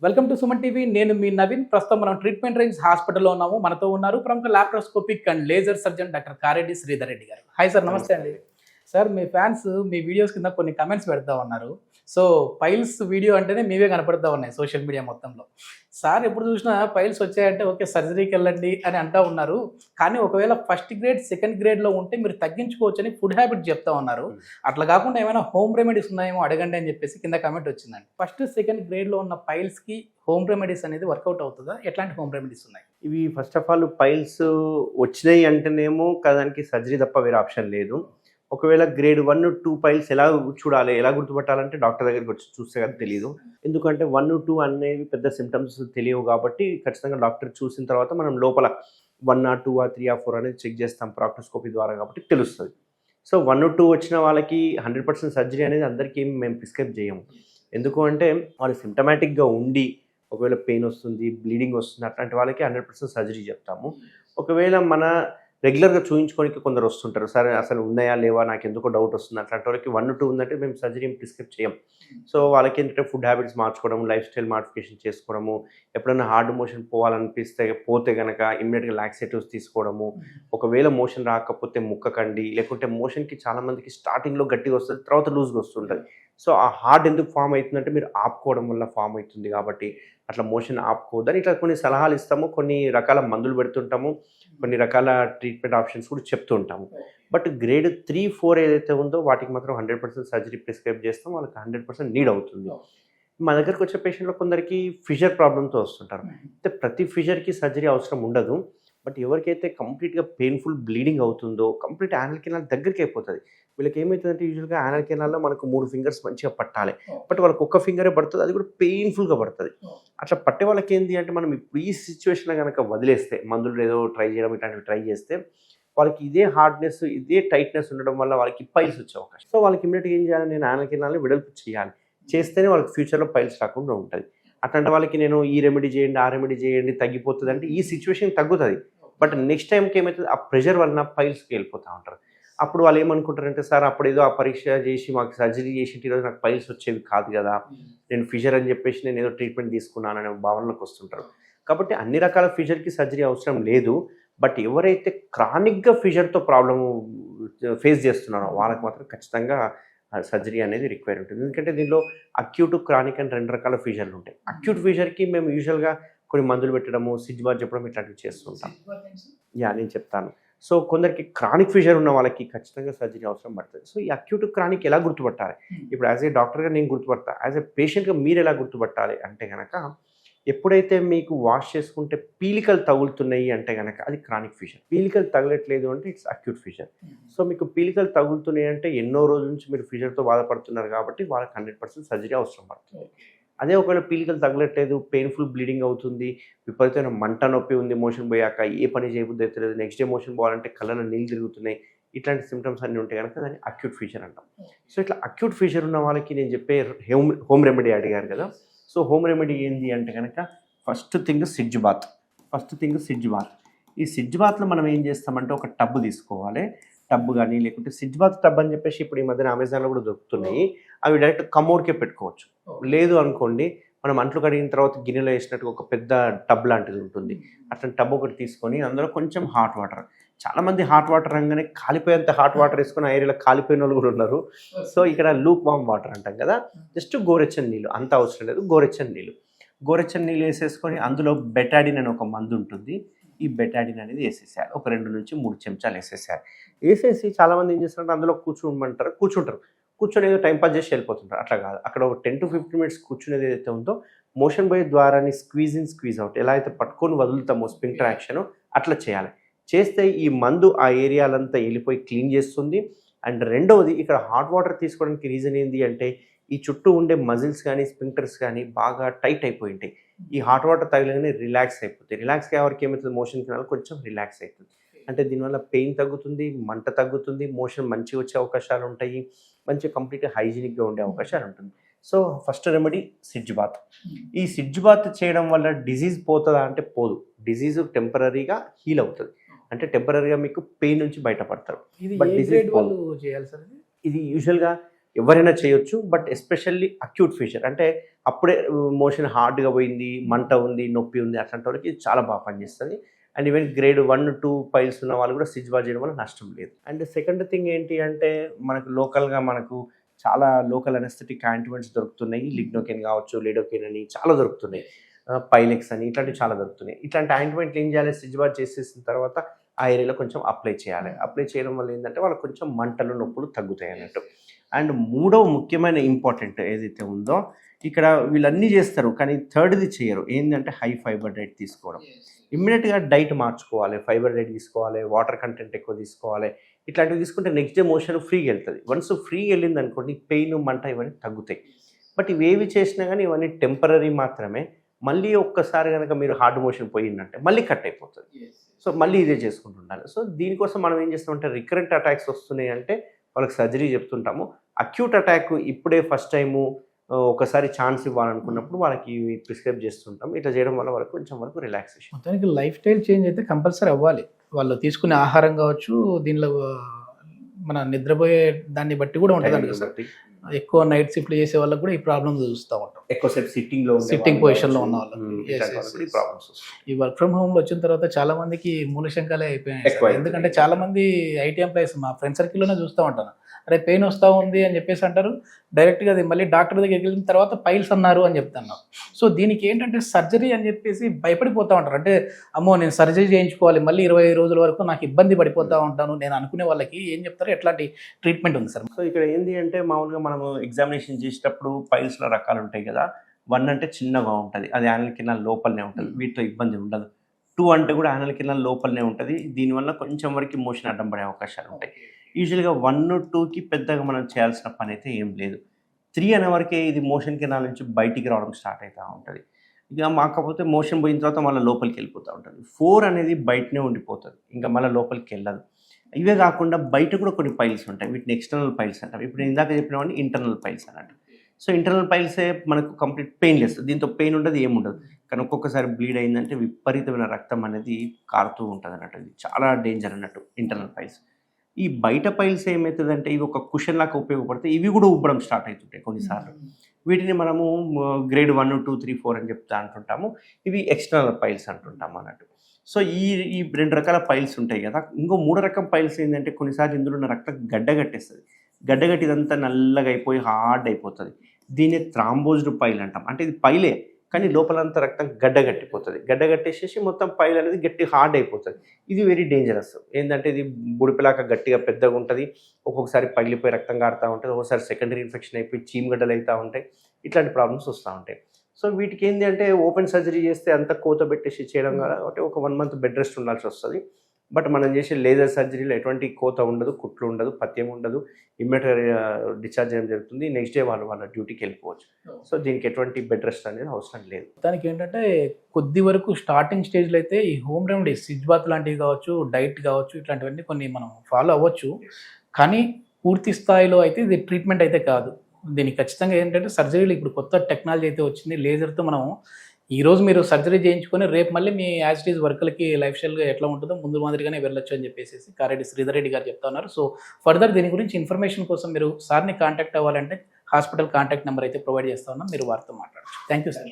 Welcome to Suman TV. నేను మీ నవీన్. ప్రస్తుతం మనం ట్రీట్మెంట్ రేంజ్ హాస్పిటల్లో ఉన్నాము. మనతో ఉన్నారు ప్రముఖ laparoscopic and laser surgeon doctor Kareddy Sridhar Reddy గారు. హాయ్ సార్, నమస్తే అండి. సార్, మీ ఫ్యాన్స్ మీ వీడియోస్ కింద కొన్ని కమెంట్స్ పెడతా ఉన్నారు. సో పైల్స్ వీడియో అంటేనే మీవే కనపడతా ఉన్నాయి సోషల్ మీడియా మొత్తంలో. సార్ ఎప్పుడు చూసినా పైల్స్ వచ్చాయంటే ఓకే సర్జరీకి వెళ్ళండి అని అంటా ఉన్నారు. కానీ ఒకవేళ ఫస్ట్ గ్రేడ్ సెకండ్ గ్రేడ్లో ఉంటే మీరు తగ్గించుకోవచ్చని ఫుడ్ హ్యాబిట్ చెప్తా ఉన్నారు. అట్లా కాకుండా ఏమైనా హోమ్ రెమెడీస్ ఉన్నాయేమో అడగండి అని చెప్పేసి కింద కామెంట్ వచ్చిందండి. ఫస్ట్ సెకండ్ గ్రేడ్లో ఉన్న పైల్స్కి హోమ్ రెమెడీస్ అనేది వర్కౌట్ అవుతుందా? ఎట్లాంటి హోమ్ రెమెడీస్ ఉన్నాయి? ఇవి ఫస్ట్ ఆఫ్ ఆల్ పైల్స్ వచ్చినాయి అంటేనేమో దానికి సర్జరీ తప్ప వేరే ఆప్షన్ లేదు. ఒకవేళ గ్రేడ్ 1, 2 పైల్స్ ఎలా చూడాలి, ఎలా గుర్తుపట్టాలంటే డాక్టర్ దగ్గరికి వచ్చి చూస్తే కదా తెలియదు. ఎందుకంటే 1, 2 అనేవి పెద్ద సిమ్టమ్స్ తెలియవు కాబట్టి ఖచ్చితంగా డాక్టర్ చూసిన తర్వాత మనం లోపల 1, 2, 3, 4 అనేది చెక్ చేస్తాం ప్రాక్టోస్కోపీ ద్వారా కాబట్టి తెలుస్తుంది. సో 1, 2 వచ్చిన వాళ్ళకి 100% సర్జరీ అనేది అందరికీ మేము ప్రిస్క్రైబ్ చేయము. ఎందుకు అంటే వాళ్ళు సిమ్టమాటిక్గా ఉండి ఒకవేళ పెయిన్ వస్తుంది, బ్లీడింగ్ వస్తుంది అట్లాంటి వాళ్ళకి 100% సర్జరీ చెప్తాము. ఒకవేళ మన రెగ్యులర్గా చూయించుకోనికి కొందరు వస్తుంటారు, సరే అసలు ఉన్నాయా లేవా నాకు ఎందుకో డౌట్ వస్తుంది, అట్లాంటి వాళ్ళకి 1, 2 ఉందంటే మేము సర్జరీ ప్రిస్క్రైబ్ చేయం. సో వాళ్ళకి ఏంటంటే ఫుడ్ హ్యాబిట్స్ మార్చుకోవడం, లైఫ్ స్టైల్ మాడిఫికేషన్ చేసుకోవడము, ఎప్పుడైనా హార్డ్ మోషన్ పోవాలనిపిస్తే పోతే కనుక ఇమ్మీడియట్గా లాక్సేటివ్స్ తీసుకోవడము, ఒకవేళ మోషన్ రాకపోతే ముక్కకండి, లేకుంటే మోషన్కి చాలామందికి స్టార్టింగ్లో గట్టిగా వస్తుంది, తర్వాత లూజ్గా వస్తుంటుంది. సో ఆ హార్డ్ ఎందుకు ఫామ్ అవుతుందంటే మీరు ఆపుకోవడం వల్ల ఫామ్ అవుతుంది కాబట్టి అట్లా మోషన్ ఆపుకోవద్దని ఇట్లా కొన్ని సలహాలు ఇస్తాము, కొన్ని రకాల మందులు పెడుతుంటాము, కొన్ని రకాల ట్రీట్మెంట్ ఆప్షన్స్ కూడా చెప్తూ ఉంటాము. బట్ గ్రేడ్ 3, 4 ఏదైతే ఉందో వాటికి మాత్రం 100% సర్జరీ ప్రిస్క్రైబ్ చేస్తాం, వాళ్ళకి 100% నీడ్ అవుతుంది. మా దగ్గరకు వచ్చే పేషెంట్లో కొందరికి ఫిషర్ ప్రాబ్లంతో వస్తుంటారు. అయితే ప్రతి ఫిషర్కి సర్జరీ అవసరం ఉండదు. బట్ ఎవరికైతే కంప్లీట్గా పెయిన్ఫుల్ బ్లీడింగ్ అవుతుందో కంప్లీట్ యానల్ కెనాల్ దగ్గరికి అయిపోతుంది. వీళ్ళకి ఏమవుతుందంటే యూజువల్గా యానల్ కెనాల్లో మనకు 3 ఫింగర్స్ మంచిగా పట్టాలి, బట్ వాళ్ళకి ఒక్క ఫింగరే పడుతుంది, అది కూడా పెయిన్ఫుల్గా పడుతుంది. అట్లా పట్టే వాళ్ళకి ఏంటి అంటే మనం ఇప్పుడు ఈ సిచ్యువేషన్లో కనుక వదిలేస్తే, మందులు ఏదో ట్రై చేయడం ఇట్లాంటివి ట్రై చేస్తే వాళ్ళకి ఇదే హార్డ్నెస్, ఇదే టైట్నెస్ ఉండడం వల్ల వాళ్ళకి పైల్స్ వచ్చే అవకాశం. సో వాళ్ళకి ఇమ్మీడియట్గా ఏం చేయాలి, నేను యానల్ కెనాల్ని వెడల్పు చేయాలి, చేస్తేనే వాళ్ళకి ఫ్యూచర్లో పైల్స్ రాకుండా ఉంటుంది. అట్లాంటి వాళ్ళకి నేను ఈ రెమెడీ చేయండి, ఆ రెమెడీ చేయండి తగ్గిపోతుంది అంటే ఈ సిచ్యువేషన్ తగ్గుతుంది, బట్ నెక్స్ట్ టైంకి ఏమవుతుంది ఆ ప్రెషర్ వలన పైల్స్కి వెళ్ళిపోతూ ఉంటారు. అప్పుడు వాళ్ళు ఏమనుకుంటారంటే సార్ అప్పుడు ఏదో ఆ పరీక్ష చేసి మాకు సర్జరీ చేసి ఈరోజు నాకు పైల్స్ వచ్చేవి కాదు కదా, నేను ఫిషర్ అని చెప్పేసి నేను ఏదో ట్రీట్మెంట్ తీసుకున్నాననే భావనలోకి వస్తుంటారు. కాబట్టి అన్ని రకాల ఫిషర్కి సర్జరీ అవసరం లేదు. బట్ ఎవరైతే క్రానిక్గా ఫిషర్తో ప్రాబ్లమ్ ఫేస్ చేస్తున్నారో వాళ్ళకి మాత్రం ఖచ్చితంగా సర్జరీ అనేది రిక్వైర్ ఉంటుంది. ఎందుకంటే దీనిలో అక్యూట్, క్రానిక్ అని 2 రకాల ఫిషర్లు ఉంటాయి. అక్యూట్ ఫిషర్కి మేము యూజువల్గా కొన్ని మందులు పెట్టడము, సిజ్ బార్ చెప్పడం ఇట్లాంటివి చేస్తుంటాం. నేను చెప్తాను. సో కొందరికి క్రానిక్ ఫిషర్ ఉన్న వాళ్ళకి ఖచ్చితంగా సర్జరీ అవసరం పడుతుంది. సో ఈ అక్యూట్, క్రానిక్ ఎలా గుర్తుపట్టాలి? ఇప్పుడు యాజ్ ఏ డాక్టర్గా నేను గుర్తుపడతా, యాజ్ ఏ పేషెంట్గా మీరు ఎలా గుర్తుపట్టాలి అంటే కనుక ఎప్పుడైతే మీకు వాష్ చేసుకుంటే పీలికలు తగులుతున్నాయి అంటే కనుక అది క్రానిక్ ఫిషర్. పీలికలు తగలట్లేదు అంటే ఇట్స్ అక్యూట్ ఫిషర్. సో మీకు పీలికలు తగులుతున్నాయి అంటే ఎన్నో రోజుల నుంచి మీరు ఫిషర్తో బాధపడుతున్నారు కాబట్టి వాళ్ళకి 100% సర్జరీ అవసరం పడుతుంది. అదే ఒకవేళ పీలికలు తగలట్లేదు, పెయిన్ఫుల్ బ్లీడింగ్ అవుతుంది, విపరీతమైన మంట నొప్పి ఉంది, మోషన్ పోయాక ఏ పని చేయబుద్ధి అవుతలేదు, నెక్స్ట్ డే మోషన్ పోవాలంటే కళ్ళలో నీళ్ళు తిరుగుతున్నాయి, ఇట్లాంటి సిమ్టమ్స్ అన్నీ ఉంటాయి కనుక దాన్ని అక్యూట్ ఫిషర్ అంటాం. సో ఇట్లా అక్యూట్ ఫిషర్ ఉన్న వాళ్ళకి నేను చెప్పే హోమ్ రెమెడీ అడిగారు కదా. సో హోమ్ రెమెడీ ఏంటి అంటే కనుక ఫస్ట్ థింగ్ సిడ్జ్ బాత్. ఈ సిడ్జ్ బాత్లో మనం ఏం చేస్తామంటే ఒక టబ్ తీసుకోవాలి. టబ్ కానీ లేకుంటే సిడ్జ్ బాత్ టబ్ అని చెప్పేసి ఇప్పుడు ఈ మధ్యన అమెజాన్లో కూడా దొరుకుతున్నాయి. అవి డైరెక్ట్ కమోడ్కే పెట్టుకోవచ్చు. లేదు అనుకోండి మనం అంట్లు కడిగిన తర్వాత గిన్నెలో వేసినట్టు ఒక పెద్ద టబ్ లాంటిది ఉంటుంది. అట్లాంటి టబ్ ఒకటి తీసుకొని అందులో కొంచెం హాట్ వాటర్, చాలామంది హాట్ వాటర్ అనగానే కాలిపోయేంత హాట్ వాటర్ వేసుకొని ఆ ఏరియాలో కాలిపోయిన వాళ్ళు కూడా ఉన్నారు. సో ఇక్కడ లూక్ వామ్ వాటర్ అంటాం కదా, జస్ట్ గోరెచ్చని నీళ్ళు, అంత అవసరం లేదు, గోరెచ్చని నీళ్ళు వేసేసుకొని అందులో బెటాడిన్ అని ఒక మందు ఉంటుంది. ఈ బెటాడిన్ అనేది వేసేసారు, ఒక 2 నుంచి 3 చెంచాలు వేసేసి చాలామంది ఏం చేస్తారంటే అందులో కూర్చుంటారు, కూర్చొని ఏదో టైంపాస్ చేసి వెళ్ళిపోతుంటారు. అట్లా కాదు, అక్కడ ఒక 10 to 15 minutes కూర్చునేది ఏదైతే ఉందో మోషన్ పోయే ద్వారాన్ని స్క్వీజ్ ఇన్ స్క్వీజ్ అవుట్ ఎలా అయితే పట్టుకొని వదులుతామో స్పింక్టర్ యాక్షన్ అట్లా చేయాలి. చేస్తే ఈ మందు ఆ ఏరియాలంతా వెళ్ళిపోయి క్లీన్ చేస్తుంది. అండ్ రెండవది ఇక్కడ హాట్ వాటర్ తీసుకోవడానికి రీజన్ ఏంటి అంటే ఈ చుట్టూ ఉండే మజిల్స్ కానీ స్పింక్టర్స్ కానీ బాగా టైట్ అయిపోయి ఉంటాయి. ఈ హాట్ వాటర్ తగిలగానే రిలాక్స్ అయిపోతాయి. రిలాక్స్ అయ్యే వరకు ఏమవుతుంది, మోషన్ కెనాల్ కొంచెం రిలాక్స్ అవుతుంది. అంటే దీనివల్ల పెయిన్ తగ్గుతుంది, మంట తగ్గుతుంది, మోషన్ మంచిగా వచ్చే అవకాశాలు ఉంటాయి, మంచిగా కంప్లీట్గా హైజీనిక్గా ఉండే అవకాశాలు ఉంటుంది. So first remedy sitz bath. ఈ సిడ్జ్ బాత్ చేయడం వల్ల డిజీజ్ పోతుందా అంటే పోదు. డిజీజ్ టెంపరీగా హీల్ అవుతుంది, అంటే టెంపరీగా మీకు పెయిన్ నుంచి బయటపడతారు. బట్ డిజీజ్ వాళ్ళు చేయాలి సార్. ఇది యూజువల్గా ఎవరైనా చేయొచ్చు. బట్ ఎస్పెషల్లీ అక్యూట్ ఫీచర్ అంటే అప్పుడే మోషన్ హార్డ్గా పోయింది, మంట ఉంది, నొప్పి ఉంది అట్లాంటి వాళ్ళకి ఇది చాలా బాగా పనిచేస్తుంది. అండ్ ఈవెన్ గ్రేడ్ 1-2 పైల్స్ ఉన్న వాళ్ళు కూడా సిజ్ బార్ చేయడం వల్ల నష్టం లేదు. అండ్ సెకండ్ థింగ్ ఏంటి అంటే మనకు లోకల్గా మనకు చాలా లోకల్ అనెస్థెటిక్ ఆయింట్మెంట్స్ దొరుకుతున్నాయి. లిగ్నోకెన్ కావచ్చు, లిడోకెన్ అని చాలా దొరుకుతున్నాయి. పైలెక్స్ అని ఇట్లాంటివి చాలా దొరుకుతున్నాయి. ఇట్లాంటి ఆయింట్మెంట్లు ఏం చేయాలి, సిజ్ బార్ చేసేసిన తర్వాత ఆ ఏరియాలో కొంచెం అప్లై చేయాలి. అప్లై చేయడం వల్ల ఏంటంటే వాళ్ళకి కొంచెం మంటలు, నొప్పులు తగ్గుతాయి అన్నట్టు. అండ్ మూడవ ముఖ్యమైన ఇంపార్టెంట్ ఏదైతే ఉందో ఇక్కడ వీళ్ళన్నీ చేస్తారు కానీ థర్డ్ది చేయరు. ఏంటంటే హై ఫైబర్ డైట్ తీసుకోవడం. ఇమ్మీడియట్గా డైట్ మార్చుకోవాలి, ఫైబర్ డైట్ తీసుకోవాలి, వాటర్ కంటెంట్ ఎక్కువ తీసుకోవాలి. ఇట్లాంటివి తీసుకుంటే నెక్స్ట్ డే మోషన్ ఫ్రీగా వెళ్తుంది. వన్స్ ఫ్రీగా వెళ్ళింది అనుకోండి పెయిన్, మంట ఇవన్నీ తగ్గుతాయి. బట్ ఇవేవి చేసినా కానీ ఇవన్నీ టెంపరీ మాత్రమే. మళ్ళీ ఒక్కసారి కనుక మీరు హార్డ్ మోషన్ పోయిందంటే మళ్ళీ కట్ అయిపోతుంది. సో మళ్ళీ ఇదే చేసుకుంటుండాలి. సో దీనికోసం మనం ఏం చేస్తామంటే రికరెంట్ అటాక్స్ వస్తున్నాయి అంటే వాళ్ళకి సర్జరీ చెప్తుంటాము. అక్యూట్ అటాక్ ఇప్పుడే ఫస్ట్ టైము ఒకసారి ఛాన్స్ ఇవ్వాలనుకున్నప్పుడు వాళ్ళకి ప్రిస్క్రైబ్ చేస్తుంటాం. ఇట్లా చేయడం వల్ల వాళ్ళకి కొంచెం వరకు రిలాక్సేషన్. మొత్తానికి లైఫ్ స్టైల్ చేంజ్ అయితే కంపల్సరీ అవ్వాలి. వాళ్ళు తీసుకునే ఆహారం కావచ్చు, దీనిలో మన నిద్రపోయే దాన్ని బట్టి కూడా ఉంటుంది సార్. ఎక్కువ నైట్ షిఫ్ట్లు చేసే వాళ్ళకి కూడా ఈ ప్రాబ్లమ్స్ చూస్తూ ఉంటాం. ఎక్కువసేపు సిట్టింగ్ పొజిషన్ లో ఉన్న వాళ్ళు ఈ వర్క్ ఫ్రమ్ హోమ్ వచ్చిన తర్వాత చాలా మందికి మూలశంకాలే అయిపోయాయి. ఎందుకంటే చాలా మంది ఐటీ ఎంప్లాయీస్ మా ఫ్రెండ్ సర్కిల్లోనే చూస్తూ ఉంటాను. అరే పెయిన్ వస్తూ ఉంది అని చెప్పేసి అంటారు. డైరెక్ట్గా అది మళ్ళీ డాక్టర్ దగ్గరికి వెళ్ళిన తర్వాత పైల్స్ అన్నారు అని చెప్తున్నారు. సో దీనికి ఏంటంటే సర్జరీ అని చెప్పేసి భయపడిపోతూ ఉంటారు. అంటే అమ్మో నేను సర్జరీ చేయించుకోవాలి, మళ్ళీ 25 రోజుల వరకు నాకు ఇబ్బంది పడిపోతూ ఉంటాను నేను అనుకునే వాళ్ళకి ఏం చెప్తారు, ఎట్లాంటి ట్రీట్మెంట్ ఉంది సార్? సో ఇక్కడ ఏంటి అంటే మామూలుగా మనము ఎగ్జామినేషన్ చేసేటప్పుడు పైల్స్లో రకాలు ఉంటాయి కదా. 1 అంటే చిన్నగా ఉంటుంది, అది యానల్ కింద లోపలనే ఉంటుంది, వీటితో ఇబ్బంది ఉండదు. 2 అంటే కూడా యానల్ కింద లోపలనే ఉంటుంది, దీనివల్ల కొంచెం వరకు మోషన్ అడ్డం పడే అవకాశాలు ఉంటాయి. యూజువల్గా 1-2కి పెద్దగా మనం చేయాల్సిన పని అయితే ఏం లేదు. 3 అనే వరకే ఇది మోషన్ కెనాల్ నుంచి బయటికి రావడం స్టార్ట్ అవుతూ ఉంటుంది. ఇక మాకపోతే మోషన్ పోయిన తర్వాత మళ్ళీ లోపలికి వెళ్ళిపోతూ ఉంటుంది. 4 అనేది బయటనే ఉండిపోతుంది, ఇంకా మళ్ళీ లోపలికి వెళ్ళదు. ఇవే కాకుండా బయట కూడా కొన్ని పైల్స్ ఉంటాయి, వీటిని ఎక్స్టర్నల్ పైల్స్ అంటారు. ఇప్పుడు ఇందాక చెప్పినవన్నీ ఇంటర్నల్ పైల్స్ అన్నట్టు. సో ఇంటర్నల్ పైల్సే మనకు కంప్లీట్ పెయిన్లెస్, దీంతో పెయిన్ ఉండదు, ఏముండదు. కానీ ఒక్కొక్కసారి బ్లీడ్ అయిందంటే విపరీతమైన రక్తం అనేది కారుతూ ఉంటుంది అన్నట్టు. ఇది చాలా డేంజర్ అన్నట్టు ఇంటర్నల్ పైల్స్. ఈ బయట పైల్స్ ఏమవుతుందంటే ఇవి ఒక కుషన్ లాగా ఉపయోగపడతాయి, ఇవి కూడా ఉబ్బడం స్టార్ట్ అవుతుంటాయి కొన్నిసార్లు. వీటిని మనము గ్రేడ్ 1, 2, 3, 4 అని చెప్తా అంటుంటాము. ఇవి ఎక్స్టర్నల్ పైల్స్ అంటుంటాము అన్నట్టు. సో ఈ 2 రకాల పైల్స్ ఉంటాయి కదా. ఇంకో 3 రకం పైల్స్ ఏంటంటే కొన్నిసార్లు ఇందులో ఉన్న రక్తం గడ్డగట్టేస్తుంది. గడ్డగట్టి ఇదంతా నల్లగా అయిపోయి హార్డ్ అయిపోతుంది. దీన్ని థ్రాంబోజ్డ్ పైల్ అంటాం. అంటే ఇది పైలే కానీ లోపలంతా రక్తం గడ్డగట్టిపోతుంది. గడ్డగట్టేసేసి మొత్తం పైల్ అనేది గట్టి హార్డ్ అయిపోతుంది. ఇది వెరీ డేంజరస్. ఏంటంటే ఇది బుడిపిలాక గట్టిగా పెద్దగా ఉంటుంది, ఒక్కొక్కసారి పగిలిపోయి రక్తం కారుతూ ఉంటుంది, ఒక్కొక్కసారి సెకండరీ ఇన్ఫెక్షన్ అయిపోయి చీమగడ్డలు అవుతూ ఉంటాయి. ఇట్లాంటి ప్రాబ్లమ్స్ వస్తూ ఉంటాయి. సో వీటికి ఏంటి అంటే ఓపెన్ సర్జరీ చేస్తే అంతా కోత పెట్టేసి చేయడం కాబట్టి ఒక 1 మంత్ బెడ్ రెస్ట్ ఉండాల్సి వస్తుంది. బట్ మనం చేసే లేజర్ సర్జరీలో ఎటువంటి కోత ఉండదు, కుట్లు ఉండదు, పత్యం ఉండదు, ఇమ్మీడియట్గా డిశ్చార్జ్ చేయడం జరుగుతుంది. నెక్స్ట్ డే వాళ్ళ డ్యూటీకి వెళ్ళిపోవచ్చు. సో దీనికి ఎటువంటి బెడ్ రెస్ట్ అనేది అవసరం లేదు. దానికి ఏంటంటే కొద్ది వరకు స్టార్టింగ్ స్టేజ్లో అయితే ఈ హోమ్ రెమెడీస్, సిజ్ బాత్ లాంటివి కావచ్చు, డైట్ కావచ్చు, ఇట్లాంటివన్నీ కొన్ని మనం ఫాలో అవ్వచ్చు. కానీ పూర్తి స్థాయిలో అయితే ఇది ట్రీట్మెంట్ అయితే కాదు. దీనికి ఖచ్చితంగా ఏంటంటే సర్జరీలు ఇప్పుడు కొత్త టెక్నాలజీ అయితే వచ్చింది. లేజర్తో మనం ఈరోజు మీరు సర్జరీ చేయించుకొని రేపు మళ్ళీ మీ యాజ్ ఇట్ ఈజ్ వర్క్లకి లైఫ్ స్టైల్గా ఎట్లా ఉంటుందో ముందు మాదిరిగానే వెళ్ళొచ్చు అని చెప్పేసి కారెడ్డి శ్రీధర్ రెడ్డి గారు చెప్తా ఉన్నారు. సో ఫర్దర్ దీని గురించి ఇన్ఫర్మేషన్ కోసం మీరు సార్ని కాంటాక్ట్ అవ్వాలంటే హాస్పిటల్ కాంటాక్ట్ నెంబర్ అయితే ప్రొవైడ్ చేస్తా ఉన్నాం, మీరు వారితో మాట్లాడచ్చు. Thank you sir.